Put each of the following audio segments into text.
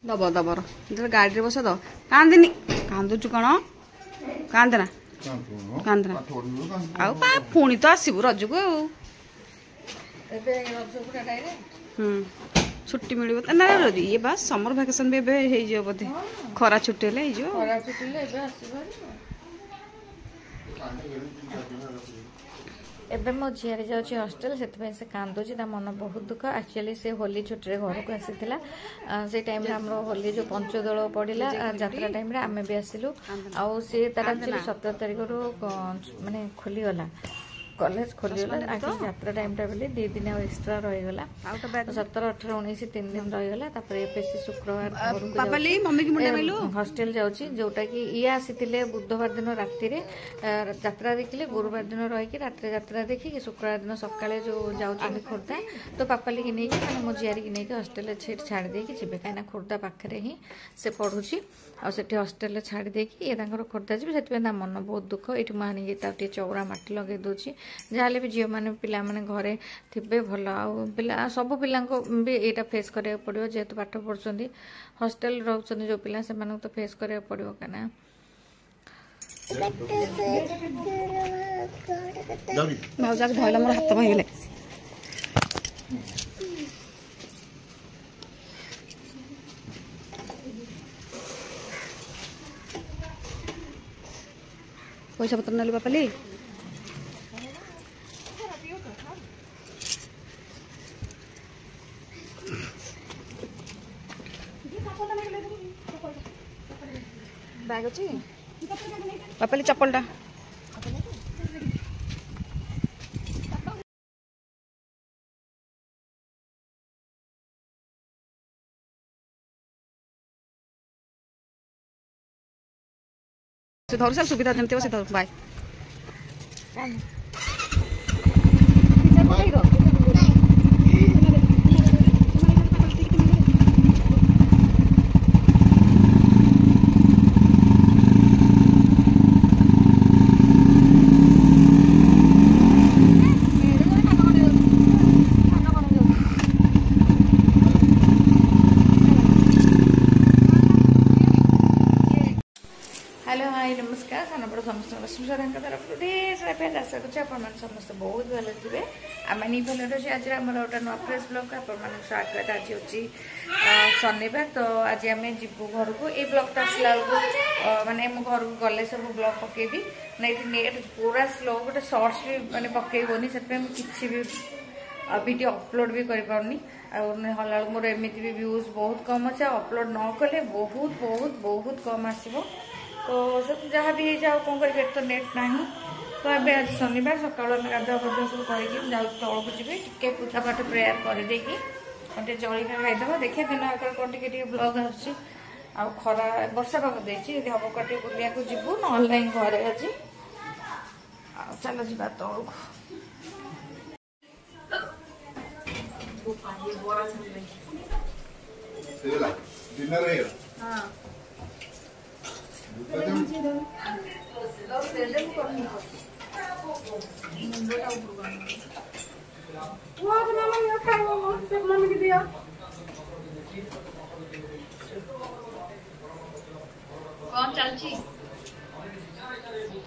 दब दबर गाड़ी बस दब कांदनी कांदुचु कौन कांदना कांदना पुणी तो आसबू रज को छुट्टी मिल ना ये बास समर भैकेशन भी बोधे खरा छुट्टी एबे मो झील जाऊँगी हॉस्टल से कांदुची मन बहुत दुख एक्चुअली से होली छुट्टी घर को आसीला से टाइम आम होली जो पंचदोल पड़ा यात्रा टाइम आम भी आसलु आउ सी तार 17 तारिख रू माने खोलीगला कॉलेज खोलीगला आगे यात्रा टाइम टा बोली 2 दिन एक्सट्रा रहीगला 17, 18, 19 3 दिन रहीगला शुक्रवार हॉस्टल जाऊँगी जोटा कि ये आसी बुधवार दिन राति यात्रा देखिले गुरुवार दिन रही रात यात्रा देखिए शुक्रवार दिन सकाଳେ जो जाऊँ खोर्धा तो पापाली की नहीं मो झील की नहीं हॉस्टल छाड़ देकी जी कहीं खोर्धा पाखे ही से पढ़ुची आठ हॉस्टल छाड़ देकी ये खोर्धा जी से मन बहुत दुख ये मुझे चौरा मटी लगे दूसरी जहाँ भी झील मैंने पिला माने घरे थे भल आ सब पिला भी यहाँ फेस करा पड़ो जेहेतु पाठ पढ़ुं हॉस्टल रोचे जो पिला से तो फेस करा पड़ो कहीं भाजा धोला मोर हाथ भाईगले पैसा पत्र ना पापाली बैग अच्छी पापाली चप्पलटा धर साल सुविधा जमती से धर बाय हेलो हाय नमस्कार सान बड़ समस्त रश्मिसार तरफ आशा कर समस्त बहुत भल थे आम नहीं भल अच्छे आज आम गोटे नुआ फ्रेश ब्लॉग आप स्वागत आज हूँ शनिवार तो आज आम जीवु घर को ये ब्लॉग आसला माने मो घर को गले सब ब्लॉग पकेबी ना नेट पूरा स्लो गोटे शॉर्ट्स भी माने पकेबनी से किसी भी वीडियो अपलोड भी करें हला मोर एमती भी व्यूज बहुत कम अच्छे अपलोड न कले बहुत बहुत बहुत कम आसो तो सब जहाँ भी जाओ कौन करेंगे तो नेट ना तो अब आज शनिवार सका गाधा फधा सब करके तौक जी टे पूजा पाठ प्रेयर करदे गोटे जलिखा खाईदे देखिए दिन आकर कौन टे ब्लॉग आरा वर्षा पाग देती हम कटे बुलिया जीवु ना घरे आज चलो जा तौक कौन चलची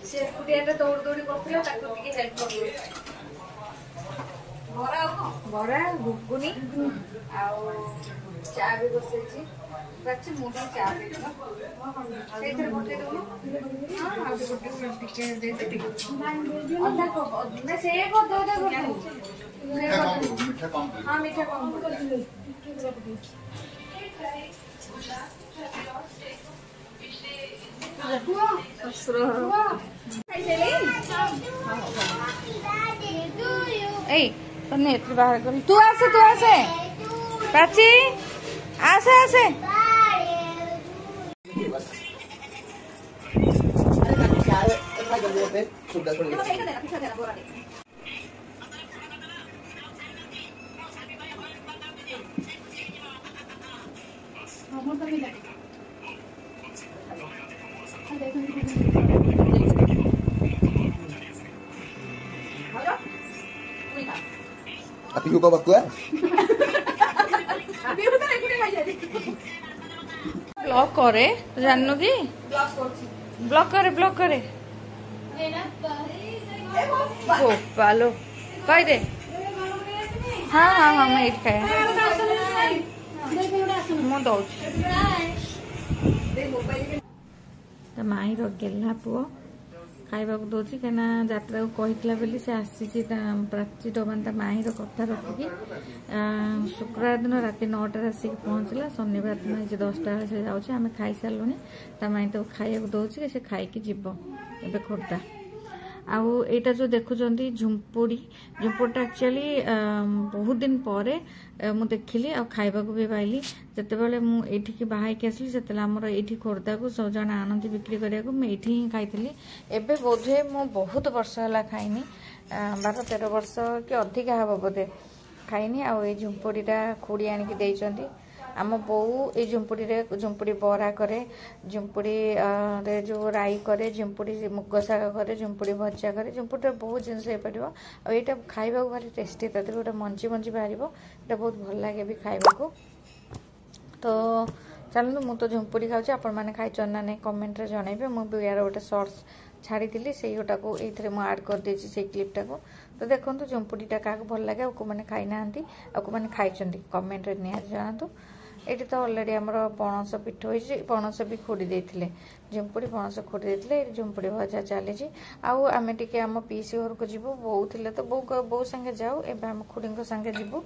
से कुटिया दौड़ दौड़ी करथिला ताको टिके हेल्प कर बरा घुगुनी आउ चा भी बसैछि बच्चे मुडी चा भी सेथरे गोटे दो हां आ गोटे टिके दे दे अधा को मैं से को दो दे गोटे मीठा कम हां मीठा कम ए तो नेट बाहर कर तू आसे प्राची आसे आसे Tapi kau baku ah? Tapi betul aku ni aja. Block କରେ ଜାଣିନୁ କି ବ୍ଲକ୍ କରେ ବୋପାଲୋ କହିଦେ ହଁ ମୁଁ ଏଇଠି ଖାଏ ମୁଁ ଦଉଛି ମାଇର ଗେହ୍ଲା ପୁଅ ଖାଇବାକୁ ଦଉଛି କାହିଁକିନା ଯାତ୍ରାକୁ କହିଥିଲା ବୋଲି ସେ ଆସିଛି ପ୍ରାଚୀ ମାନେ ତା ମାଇର କଥା ରଖିକି ଶୁକ୍ରବାର ଦିନ ରାତି 9ଟାରେ ଆସିକି ପହଞ୍ଚିଲା ଶନିବାର ଦିନ ହେଇଛି 10ଟା ବେଳେ ସେ ଯାଉଛି ଆମେ ଖାଇସାରିଲୁଣି ତା ମାଇ ତାକୁ ଖାଇବାକୁ ଦଉଛି ସେ ଖାଇକି ଯିବ ଏବେ ଖୋର୍ଦ୍ଧା ଆଉ ଏଇଟା ଯୋଉ ଦେଖୁଛନ୍ତି ଝୁମ୍ପୁଡ଼ିଟା ଆକ୍ଚୁଆଲି ବହୁତ ଦିନ ପରେ ମୁଁ ଦେଖିଲି ଆଉ ଖାଇବାକୁ ବି ପାଇଲି ଯେତେବେଳେ ମୁଁ ଏଇଠିକି ବାହାଇକି ଆସିଲି ସେତେବେଳେ ଆମର ଏଇଠି ଖୋର୍ଦ୍ଧାକୁ ଜଣେ ଆଣନ୍ତି ବିକ୍ରି କରିବାକୁ ମୁଁ ଏଇଠି ହିଁ ଖାଇଥିଲି ଏବେ ବୋଧହୁଏ ମୁଁ ବହୁତ ବର୍ଷ ହେଲା ଖାଇନି 12-13 ବର୍ଷ କି ଅଧିକା ହେବ ବୋଧେ ଖାଇନି ଆଉ ଏଇ ଝୁମ୍ପୁଡ଼ିଟା ଖୁଡ଼ି ଆଣିକି ଦେଇଛନ୍ତି ଆମ ବୋଉ ଏଇ ଝୁମ୍ପୁଡ଼ି ବରା କରେ ଝୁମ୍ପୁଡ଼ିରେ ଯେଉଁ ରାଇ କରେ ଝୁମ୍ପୁଡ଼ି ମୁଗ ଶାଗ କରେ ଝୁମ୍ପୁଡ଼ି ଭଜା କରେ ଝୁମ୍ପୁଡ଼ିରେ ବହୁତ ଜିନିଷ ହେଇପାରିବ ଆଉ ଏଇଟା ଖାଇବାକୁ ଭାରି ଟେଷ୍ଟି ତା ଦେହରେ ଗୋଟେ ମଞ୍ଜି ବାହାରିବ ଏଇଟା ବହୁତ ଭଲ ଲାଗେ ବି ଖାଇବାକୁ ତ ଚାଲନ୍ତୁ ମୁଁ ତ ଝୁମ୍ପୁଡ଼ି ଖାଉଛି ଆପଣମାନେ ଖାଇଛନ୍ତି ନା ନାହିଁ କମେଣ୍ଟରେ ଜଣାଇବେ ମୁଁ ବି ୟାର ଗୋଟେ ସର୍ଟସ୍ ଛାଡ଼ିଥିଲି ସେଇଟାକୁ ଏଇଥିରେ ମୁଁ ଆଡ଼୍ କରିଦେଇଛି ସେଇ କ୍ଲିପ୍ଟାକୁ ତ ଦେଖନ୍ତୁ ଝୁମ୍ପୁଡ଼ିଟା କାହାକୁ ଭଲ ଲାଗେ ଆଉ କେଉଁମାନେ ଖାଇନାହାନ୍ତି ଆଉ କେଉଁମାନେ ଖାଇଛନ୍ତି କମେଣ୍ଟରେ ନିହାତି ଜଣାନ୍ତୁ ଏଠି ତ ଅଲରେଡ଼ି ଆମର ପଣସ ପିଠଉ ହେଇଛି ପଣସ ବି ଖୋଡ଼ି ଦେଇଥିଲେ ଝୁମ୍ପୁଡ଼ି ପଣସ ଖୋଡ଼ି ଦେଇଥିଲେ ଏଠି ଝୁମ୍ପୁଡ଼ି ଭଜା ଚାଲିଛି ଆଉ ଆମେ ଟିକେ ଆମ ପିଇସି ଘରକୁ ଯିବୁ ବୋଉ ଥିଲେ ତ ବୋଉ ସାଙ୍ଗେ ଯାଉ ଏବେ ଆମ ଖୁଡ଼ିଙ୍କ ସାଙ୍ଗେ ଯିବୁ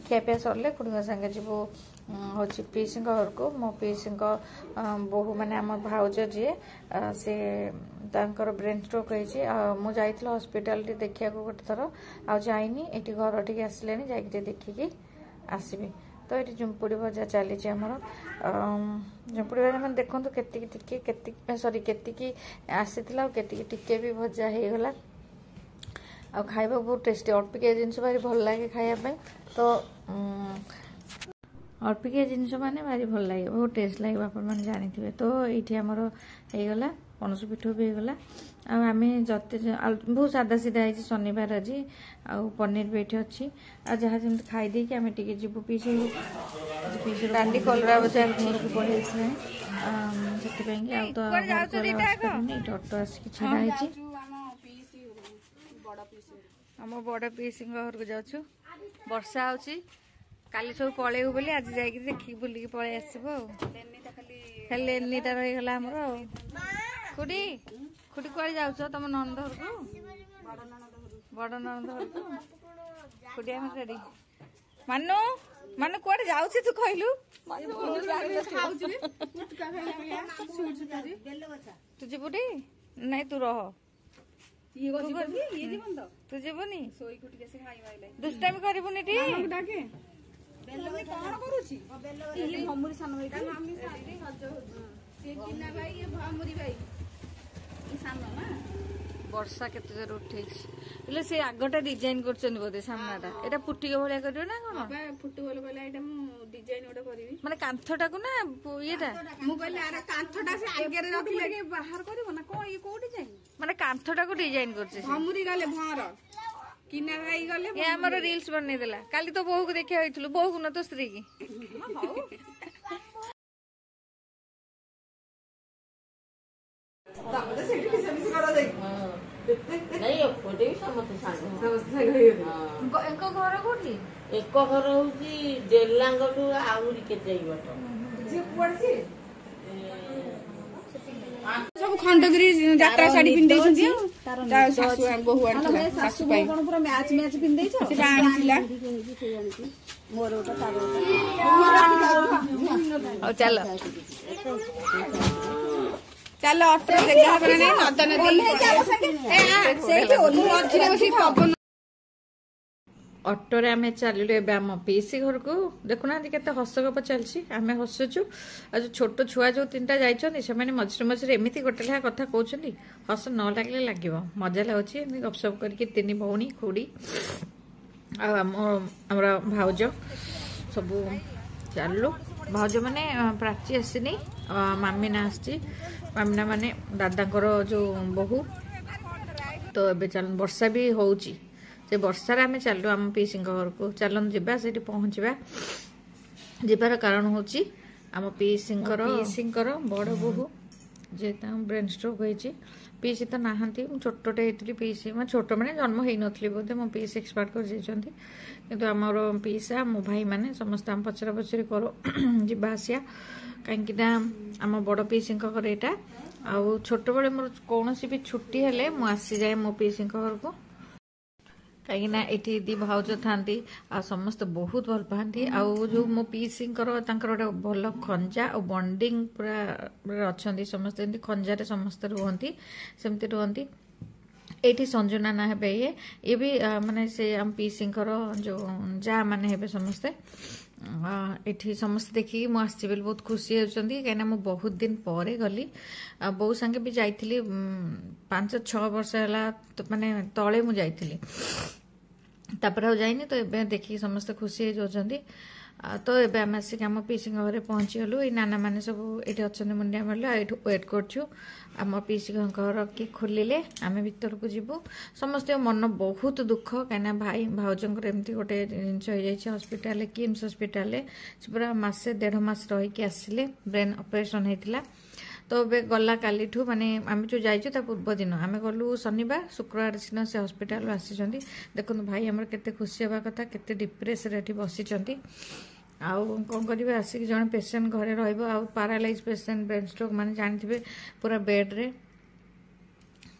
ଖିଆପିଆ ସରିଲେ ଖୁଡ଼ିଙ୍କ ସାଙ୍ଗେ ଯିବୁ ହେଉଛି ପିଇସିଙ୍କ ଘରକୁ ମୋ ପିଇସିଙ୍କ ବୋହୂ ମାନେ ଆମ ଭାଉଜ ଯିଏ ସେ ତାଙ୍କର ବ୍ରେନ୍ ଷ୍ଟ୍ରୋକ୍ ହେଇଛି ମୁଁ ଯାଇଥିଲି ହସ୍ପିଟାଲଟି ଦେଖିବାକୁ ଗୋଟେ ଥର ଆଉ ଯାଇନି ଏଠି ଘର ଟିକେ ଆସିଲେଣି ଯାଇକି ଟିକେ ଦେଖିକି ଆସିବି ତ ଏଠି ଝୁମ୍ପୁଡ଼ି ଭଜା ଚାଲିଛି ଆମର ଝୁମ୍ପୁଡ଼ି ଭଜା ମାନେ ଦେଖନ୍ତୁ କେତିକି ଆସିଥିଲା ଆଉ କେତିକି ଟିକେ ବି ଭଜା ହେଇଗଲା ଆଉ ଖାଇବାକୁ ବହୁତ ଟେଷ୍ଟି ଅଳ୍ପିକିଆ ଜିନିଷ ଭାରି ଭଲ ଲାଗେ ଖାଇବା ପାଇଁ ତ ଅଳ୍ପିକିଆ ଜିନିଷ ମାନେ ଭାରି ଭଲ ଲାଗେ ବହୁତ ଟେଷ୍ଟ ଲାଗିବ ଆପଣମାନେ ଜାଣିଥିବେ ତ ଏଇଠି ଆମର ହେଇଗଲା ପଣସ ପିଠଉ ବି ହେଇଗଲା ଆଉ ଆମେ ବହୁତ ସାଧା ସିଧା ହେଇଛି ଶନିବାର ଆଜି ଆଉ ପନିର ବି ଏଠି ଅଛି ଆଉ ଯାହା ଯେମିତି ଖାଇଦେଇକି ଆମେ ଟିକେ ଯିବୁ ପିଇସି ଡାଣ୍ଡି କଲରା ବଜା ଘରକୁ ପଳେଇ ଆସିଲାଣି ସେଥିପାଇଁକି ଆଉ ତ ଆସିପାରିବନି ଏଠି ଅଟୋ ଆସିକି ଛିଡ଼ା ହେଇଛି ଆମ ବଡ଼ ପିଇସିଙ୍କ ଘରକୁ ଯାଉଛୁ ବର୍ଷା ହେଉଛି କାଲି ସବୁ ପଳେଇବୁ ବୋଲି ଆଜି ଯାଇକି ଦେଖିକି ବୁଲିକି ପଳେଇ ଆସିବୁ ଆଉ ଖାଲି ଲେନିଟା ରହିଗଲା ଆମର ଆଉ ଖୁଡ଼ି କୁଆଡ଼େ ଯାଉଛ ତମ ନଣନ୍ଦ ଘରକୁ ବଡ଼ ନଣନ୍ଦ ଘରକୁ ଖୁଡ଼ି ଆମେ ରେଡ଼ି ମାନୁ କୁଆଡ଼େ ଯାଉଛି ତୁ କହିଲୁ ତୁ ଯିବୁଟି ନାଇଁ ତୁ ରହ ତୁ ଯିବୁନି ଦୁଷ୍ଟାମି କରିବୁନି ଟି ବର୍ଷା କେତେ ଜୋର ଉଠେଇଛି ହେଲେ ସେ ଆଗଟା ଡିଜାଇନ କରୁଛନ୍ତି ବୋଧେ ସାମ୍ନାଟା ଏଇଟା ଫୁଟିକ ଭଳିଆ କରିବ ନା କଣ ଫୁଟିବଲ କହିଲା ଏଇଟା ମୁଁ ଡିଜାଇନ ଗୋଟେ କରିବି ମାନେ କାନ୍ଥଟାକୁ ନା ଇଏଟା ମୁଁ କହିଲି ଆରେ କାନ୍ଥଟା ସେ ଆଗରେ ରଖିଲେ ବାହାର କରିବ ନା କଣ ଇଏ କୋଉ ଡିଜାଇନ ମାନେ କାନ୍ଥଟାକୁ ଡିଜାଇନ କରୁଛି ଭମୁରି ଗଲେ ଭଁର କିନା ଭାଇ ଗଲେ ଏ ଆମର ରିଲ୍ସ ବନେଇଦେଲା କାଲି ତ ବୋଉକୁ ଦେଖିବା ହେଇଥିଲୁ ବୋଉକୁ ନା ତ ସ୍ତ୍ରୀ କି ଘର କୋଉଠି ଏକ ଘର ହଉଛି ଡେଲାଙ୍ଗଠୁ ଆହୁରି କେତେ ବାଟ ସବୁ ଖଣ୍ଡଗିରି ଯାତ୍ରା ଶାଢୀ ପିନ୍ଧେଇଛନ୍ତି ବୋହୁ ଶାଶୁ ପାଇଁ କଣ ପୁରା ମ୍ୟାଚ ପିନ୍ଧେଇଛ ସେଟା ଆଣିଥିଲା ମୋର ଆଉ ଚାଲ ଚାଲ ଅଟୋ ଦେଖା ହବ ନା ମଦନ ପବନ ଅଟୋରେ ଆମେ ଚାଲିଲୁ ଏବେ ଆମ ପିଇସି ଘରକୁ ଦେଖୁନାହାନ୍ତି କେତେ ହସଗପ ଚାଲିଛି ଆମେ ହସୁଛୁ ଆଉ ଯୋଉ ଛୋଟ ଛୁଆ ଯୋଉ 3ଟା ଯାଇଛନ୍ତି ସେମାନେ ମଝିରେ ଏମିତି ଗୋଟେ ଲେଖା କଥା କହୁଛନ୍ତି ହସ ନ ଲାଗିଲେ ଲାଗିବ ମଜା ଲାଗୁଛି ଏମିତି ଗପସପ କରିକି 3 ଭଉଣୀ ଖୁଡ଼ି ଆଉ ଆମର ଭାଉଜ ସବୁ ଚାଲିଲୁ ଭାଉଜ ମାନେ ପ୍ରାଚୀ ଆସିନି ମାମିନା ଆସିଛି ମାମିନା ମାନେ ଦାଦାଙ୍କର ଯୋଉ ବୋହୂ ତ ଏବେ ଚାଲ ବର୍ଷା ବି ହଉଛି ସେ ବର୍ଷାରେ ଆମେ ଚାଲୁ ଆମ ପିଇସିଙ୍କ ଘରକୁ ଚାଲନ୍ତୁ ଯିବା ସେଠି ପହଞ୍ଚିବା ଯିବାର କାରଣ ହେଉଛି आम पीसींकर बड़ बोहू जे ब्रेन स्ट्रोक होती पीसी तो नहांती छोटे होती पीसी मैं छोट मैंने जन्म हो नी बोधे मो पीसी एक्सपायर कर कि आमर पीसा मो भाई मैंने समस्त आम पचरा पचरी करो जावा आसिया कहीं आम बड़ पीसी यहाँ आउ छोट बड़े मोर कौन भी छुट्टी हेले मु आसी जाए मो पीसी घर को कहीं दी भाउज था समस्त बहुत भल पाती आउ जो मो पीसी गोटे भल खंजा और बंडिंग पूरा अच्छा समस्त खंजारे समस्त रुहति सेमती रुहति ये संजुना ना हे ये भी माने से आम पीसी जो जा माने हे समस्ते ये समस्त देखिए मुझे बोली बहुत खुशी होती कहीं बहुत दिन पर गली बो सांगे भी जाइली 5-6 वर्ष है तो माने तले मु जाइली तापर जाइनी तो ये देखिए समस्त खुशी होती तो ये आम आसिक आम पीसी घरे पहुँची गलु ये नाना मैंने सब ये अच्छा मुंडिया मारे ये वेट करूँ आम पीसी घर कि खोलिले आम भीतर को जीवु समस्त मन बहुत दुख कहीं भाई भाउजर एमती गोटे जिनस हस्पिटाल किम्स हस्पिटाल पूरा मसे 1.5 मास रही आसिले ब्रेन ऑपरेशन होता तो ए गला काली माने आम जो जाइए पूर्व दिन आम गलु शनिवार शुक्रवार दिन से हस्पिटाल आसी देखो भाई आम के खुशी हवा कथा के डिप्रेशन बसी आउ कौन करेंगे आसिक जन पेसेंट घरे पारालाइज पेसेंट ब्रेन स्ट्रोक माने जानते पूरा बेड रे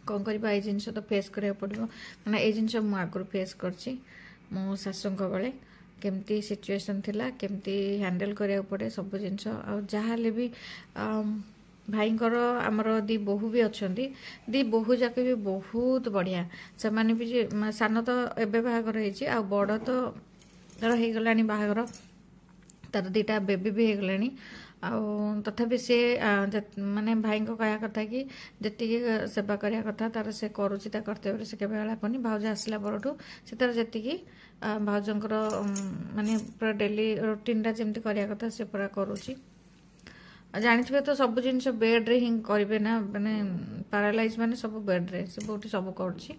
कौन करवा ये जिनस तो फेस करा पड़ो मैंने ये जिनस मुझे आगुरी फेस कर मो शाशु बेले केमती सिचुएशन थिला केमती हैंडल करा पड़े सब जिनस आहाले भी भाई आमर दी बोहू भी अच्छा दी बोहू जाक भी बहुत बढ़िया से माने भी सान तो एबे बाहागर हो बड़ तो तार हो गला बाहागर तार 2टा बेबी भी हो गला तथापि सी माने भाई कहया कथा कि जी सेवा करने कथा तार से करुच्ची कर्तव्य से केवे हेला करनी भाउज आसला परठू से तार जी भाउजर माने पूरा डेली रूटीन जमी करने कथा से पूरा करुच्ची जानी तो सब जिन बेड रे ही करेंगे ना माने पारालाइज माने सब बेड रे से बहुत सब करुच्ची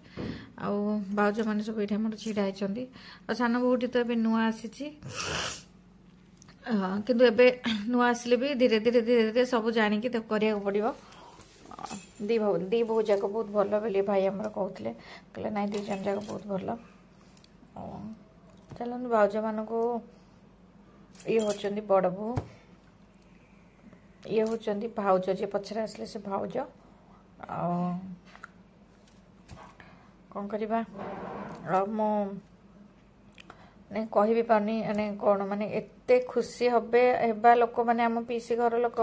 भाउज मैंने सब ये छिड़ा होती सान बोटी तो ये नुआ आसी किंतु एबे नुआ आसिले भी धीरे धीरे सब जानिकी करिया पड़ो दी बहु जाक बहुत भल बोली भाई आमर कहते कहले ना 2 जन जाक बहुत भल चलो भाउज मान को ये होचंदी बड़ बो ये होचंदी भाउज जे पछरे आसले से भाउज कौन करवा मो कह भी पानी माने कौन माने एते खुशी हेबा लोक माने आम पीसी घर लोक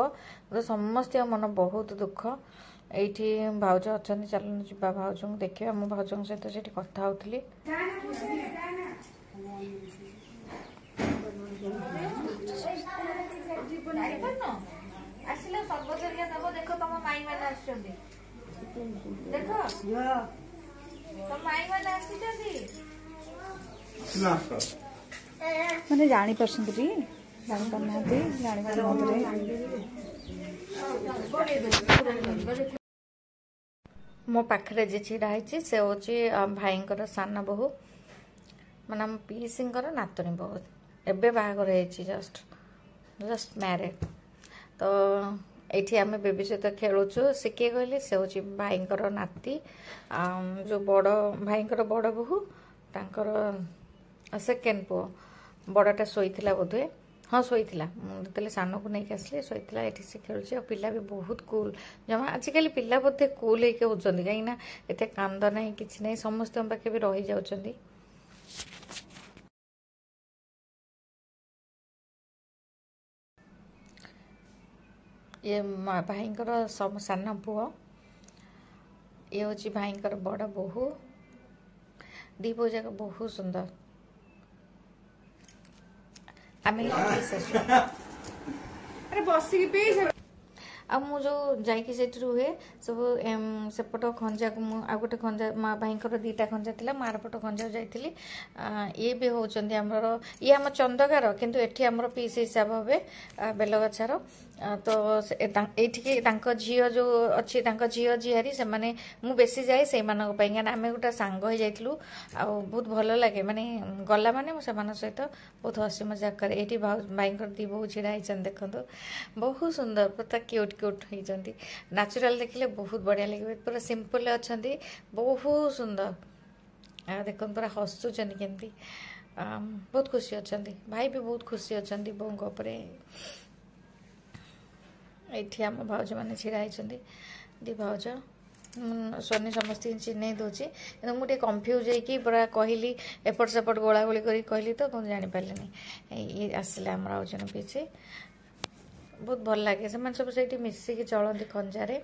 तो समस्त मन बहुत दुख ये भाउज अच्छा चलन जा भाउज को देखा मो भाउज सहित से कथा होती देख तुम माई मैंने देख तुम माई मैंने मैंने जानी परसंत टी जानी पारना जानी पार मो पाखे जे छिड़ा से हूँ भाई सान बोहू माने आम पीसी नातुनी बहुत एबे बाहागर हो जस्ट मैरिड तो ये आम बेबी सहित खेलुचु से किए कहले से हूँ भाई नाती जो बड़ भाई बड़ बोहू तांकर सेकेंड पुओ बड़टा शोला बोधे हाँ शोला मुझे सान को लेकिन आसली शोला ये से खेलुचे और पिला भी बहुत कूल जमा आजिकल पिला बोधे कूल होती कहीं एत कांद ना कि ना समस्त पाखे भी रही जाऊँच ये भाई सान पुओ ये हूँ भाई बड़ बोहू दी बो जाक बहुत सुंदर आम आ मु जो जाइकी से रुहे सब सेपट खंजा को आ गोटे खंजा भाई 2टा खंजा था मार पट खंजा जाइली ये भी होचंदी हमर ये आम चंदगार किंतु एठी हमर पीस हिसाब हे बेलगछार तो ये झील जो अच्छी झील झीहारी से माने मु बेसी जाए से कहना आम गोटे सांग हो जाइलु आ बहुत भल लगे माने गला माने मु सहित बहुत हसी मजाक करे। ये भाई दी बहु छिड़ा होती देखो बहुत सुंदर पूरा क्यूट क्यूट होती नेचुरल देखिले बहुत बढ़िया लगे पूरा सिंपल अच्छा बहुत सुंदर देख पूरा हसुचन केमती बहुत खुशी अच्छा भाई भी बहुत खुशी अच्छा बों ये आम भाज मैंने छिड़ा होती दी भाज सोनी समस्त चिन्ह दूसरी कि मुझे कन्फ्यूज होगी पूरा कहली एपट सेपट गोला गोली कर कहली तो मुझे जापारे ये आसला आम आउन पीछे बहुत भल लगे से सब से मिसिकी चलती खंजारे।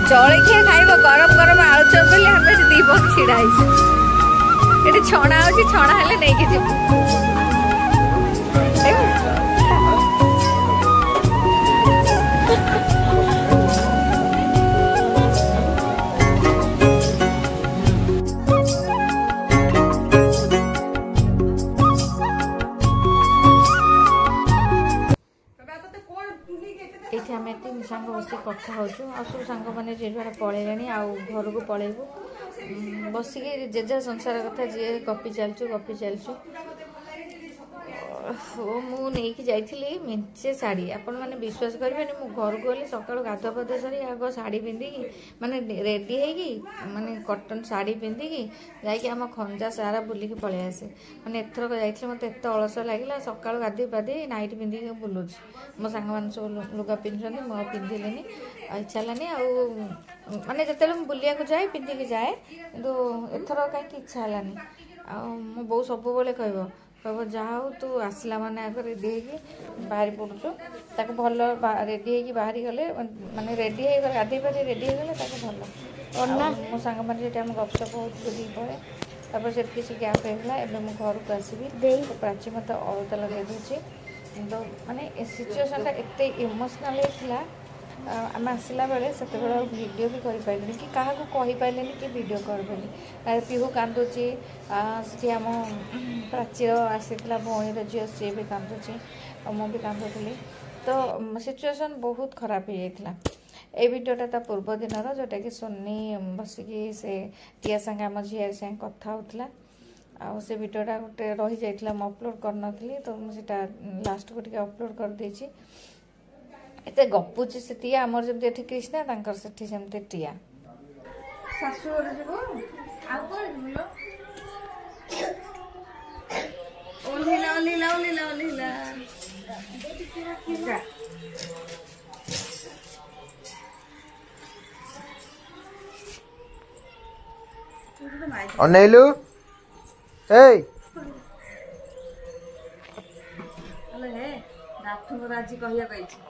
जलखिया खाइब गरम गरम आलू चप बोली हमें दी बक छिड़ा ये छणा हो छणा हेले नहीं कि ये आम तीन सांग बस कथा हो सब सांग मैंने जे जुआड़े पलैले आउ घर को पलैबू बसिक जेजा संसार कथा जी गपी चलचु मुझे जाइली मेचे शाढ़ी आपण मैंने विश्वास करेंगे मु घर को गली सका गाधुआ पाधुआ सारी आग शाढ़ी पिंधिकी माने रेडी होगी माने कटन शाढ़ी पिंधिकी जाकि आम खंजा सारा बुलिकी पलि आसे माने एथरक जाइए मत एत अलस लगे सका गाधे पाधे नाइट पिंधिकी बुलूँ मो सांग मैंने सब लुगा पिंधुंट मु पिंधिली इच्छा है आने जिते बुलिया जाए पिंधिकी जाए कि एथर कहीं इच्छा है मो बो सब कह कह जहाँ तू आसला माने आग रेडी बाहरी पड़ुचु ताक भल रेडी बाहरी गले माने रेडी गाधे पाधे रेडी गले भल मो सांग मैंने गपसप होती दीपे तापर से किसी गैप होगा एवं मुझे घर को आसबि प्राची मत अलता लगे दूसरी तो माने सिचुएशन एत इमोशनाल होता आम आसला बेले से वीडियो भी कर कि क्या कहीपारे कि वीडियो कर पीहू कांदुची सी आम प्राचीर आसीला भौणीर झील सी भी कांदुची मुझे कांदुली तो सिचुएशन बहुत खराब हो जाता ये वीडियोटा पूर्व दिन जोटा कि सोनी बसिकी से टिया संगे आम झील संगे कथा होता आ से वीडियोटा गोटे रही जाइए मुझे अपलोड कर तो मुझे लास्ट को अपलोड कर देछि एते गपुची से टिया आमर जब कृष्णा तांकर सेठी सेमते टिया सासु घर जीवो आ कोन बोलो ओलीला ओलीला ओलीला ओलीला जा अनेलु ए हेलो हे नाथ को राजी कहिया कहिछि